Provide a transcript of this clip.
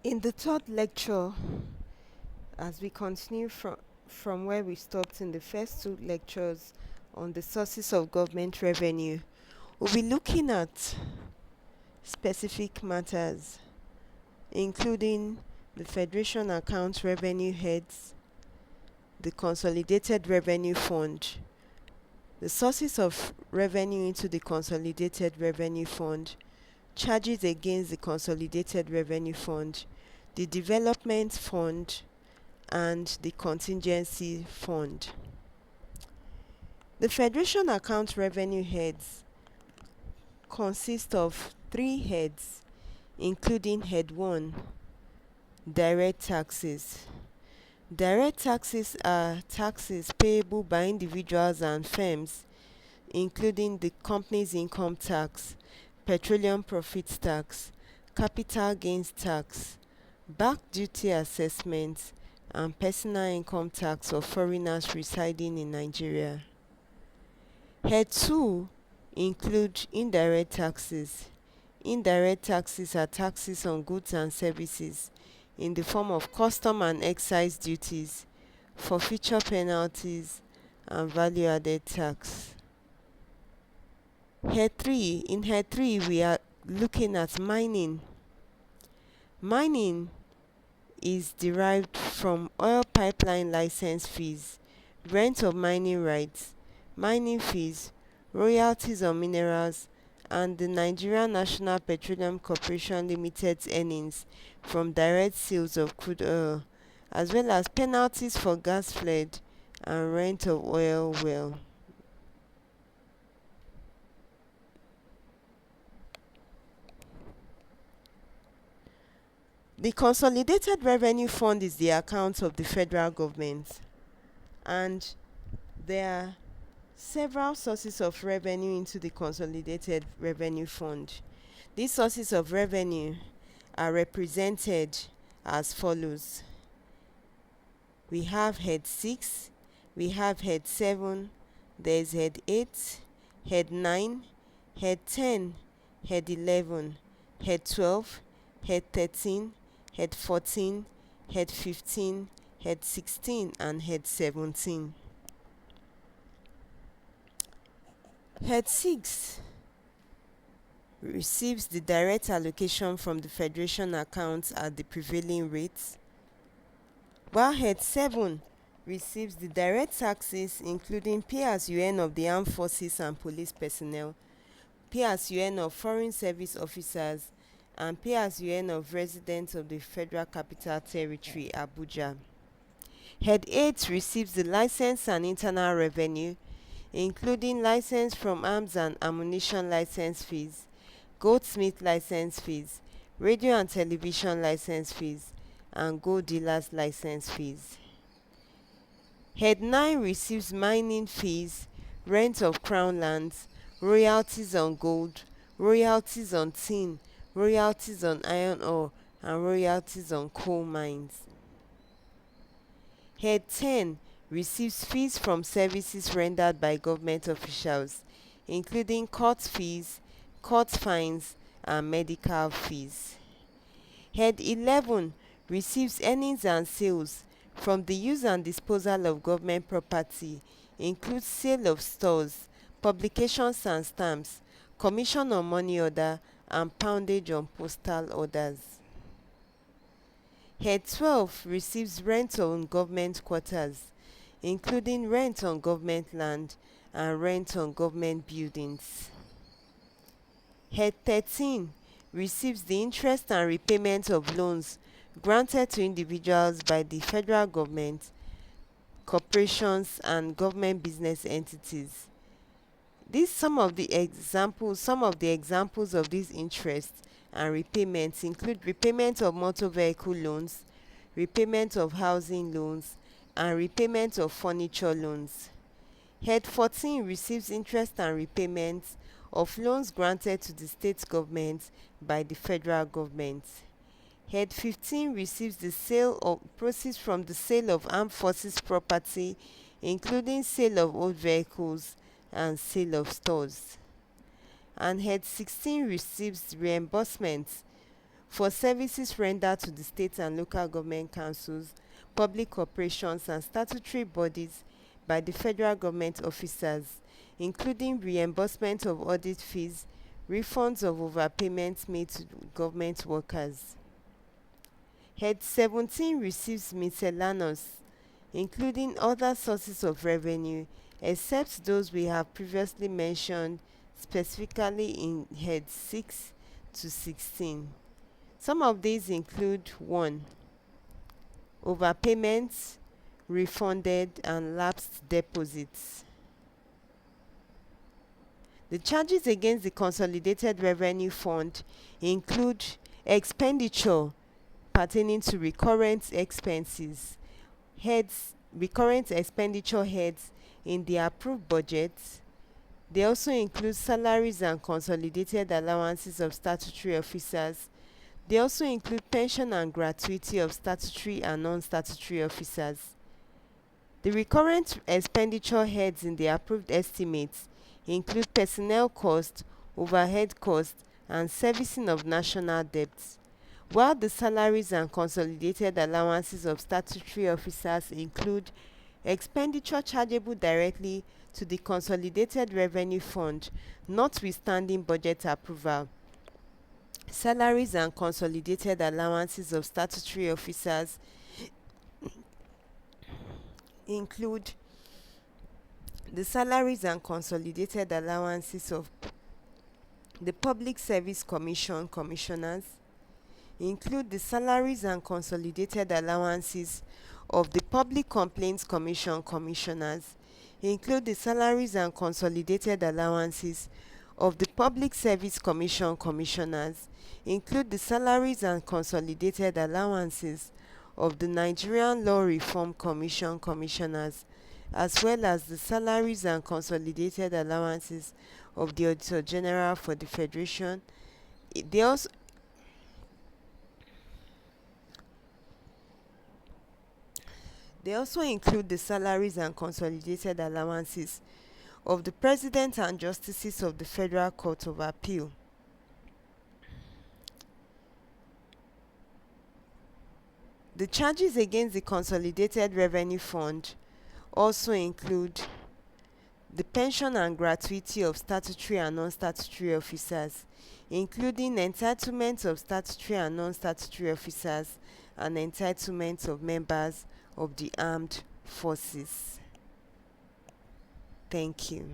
In the third lecture, as we continue from where we stopped in the first two lectures on the sources of government revenue, we'll be looking at specific matters, including the Federation Account Revenue Heads, the Consolidated Revenue Fund, the sources of revenue into the Consolidated Revenue Fund, charges against the Consolidated Revenue Fund, the Development Fund, and the Contingency Fund. The Federation Account Revenue Heads consist of 3 heads, including Head 1, Direct Taxes. Direct taxes are taxes payable by individuals and firms, including the company's income tax, petroleum profits tax, capital gains tax, back duty assessment, and personal income tax of foreigners residing in Nigeria. Head 2 include indirect taxes. Indirect taxes are taxes on goods and services in the form of custom and excise duties, forfeiture penalties, and value-added tax. In Head 3, we are looking at mining. Mining is derived from oil pipeline license fees, rent of mining rights, mining fees, royalties on minerals, and the Nigerian National Petroleum Corporation Limited's earnings from direct sales of crude oil, as well as penalties for gas flood and rent of oil well. The Consolidated Revenue Fund is the account of the federal government, and there are several sources of revenue into the Consolidated Revenue Fund. These sources of revenue are represented as follows. We have Head 6, we have Head 7, there is Head 8, Head 9, Head 10, Head 11, Head 12, Head 13, Head 14, Head 15, Head 16, and Head 17. Head 6 receives the direct allocation from the Federation accounts at the prevailing rates, while Head 7 receives the direct taxes including pay-as-you-earn of the armed forces and police personnel, pay-as-you-earn of foreign service officers, and pay-as-you-earn of residents of the Federal Capital Territory, Abuja. Head 8 receives the license and internal revenue, including license from arms and ammunition license fees, goldsmith license fees, radio and television license fees, and gold dealers license fees. Head 9 receives mining fees, rent of crown lands, royalties on gold, royalties on tin, royalties on iron ore, and royalties on coal mines. Head 10 receives fees from services rendered by government officials, including court fees, court fines, and medical fees. Head 11 receives earnings and sales from the use and disposal of government property, includes sale of stores, publications and stamps, commission on money order, and poundage on postal orders. Head 12 receives rent on government quarters, including rent on government land and rent on government buildings. Head 13 receives the interest and repayment of loans granted to individuals by the federal government, corporations, and government business entities. Some of the examples of these interests and repayments include repayment of motor vehicle loans, repayment of housing loans, and repayment of furniture loans. Head 14 receives interest and repayments of loans granted to the state government by the federal government. Head 15 receives the sale of proceeds from the sale of armed forces property, including sale of old vehicles and sale of stores. And Head 16 receives reimbursements for services rendered to the state and local government councils, public corporations and statutory bodies by the federal government officers, including reimbursement of audit fees, refunds of overpayments made to government workers. Head 17 receives miscellaneous, including other sources of revenue, except those we have previously mentioned specifically in Head 6 to 16. Some of these include 1. Overpayments, refunded and lapsed deposits. The charges against the Consolidated Revenue Fund include expenditure pertaining to recurrent expenses, recurrent expenditure heads in the approved budgets. They also include salaries and consolidated allowances of statutory officers. They also include pension and gratuity of statutory and non-statutory officers. The recurrent expenditure heads in the approved estimates include personnel cost, overhead cost, and servicing of national debts, while the salaries and consolidated allowances of statutory officers include expenditure chargeable directly to the Consolidated Revenue Fund, notwithstanding budget approval. Salaries and consolidated allowances of statutory officers include the salaries and consolidated allowances of the Public Service Commission commissioners, include the salaries and consolidated allowances of the Public Complaints Commission commissioners, include the salaries and consolidated allowances of the Public Service Commission commissioners, include the salaries and consolidated allowances of the Nigerian Law Reform Commission commissioners, as well as the salaries and consolidated allowances of the Auditor General for the Federation. They also include the salaries and consolidated allowances of the President and Justices of the Federal Court of Appeal. The charges against the Consolidated Revenue Fund also include the pension and gratuity of statutory and non-statutory officers, including entitlements of statutory and non-statutory officers and entitlements of members of the armed forces. Thank you.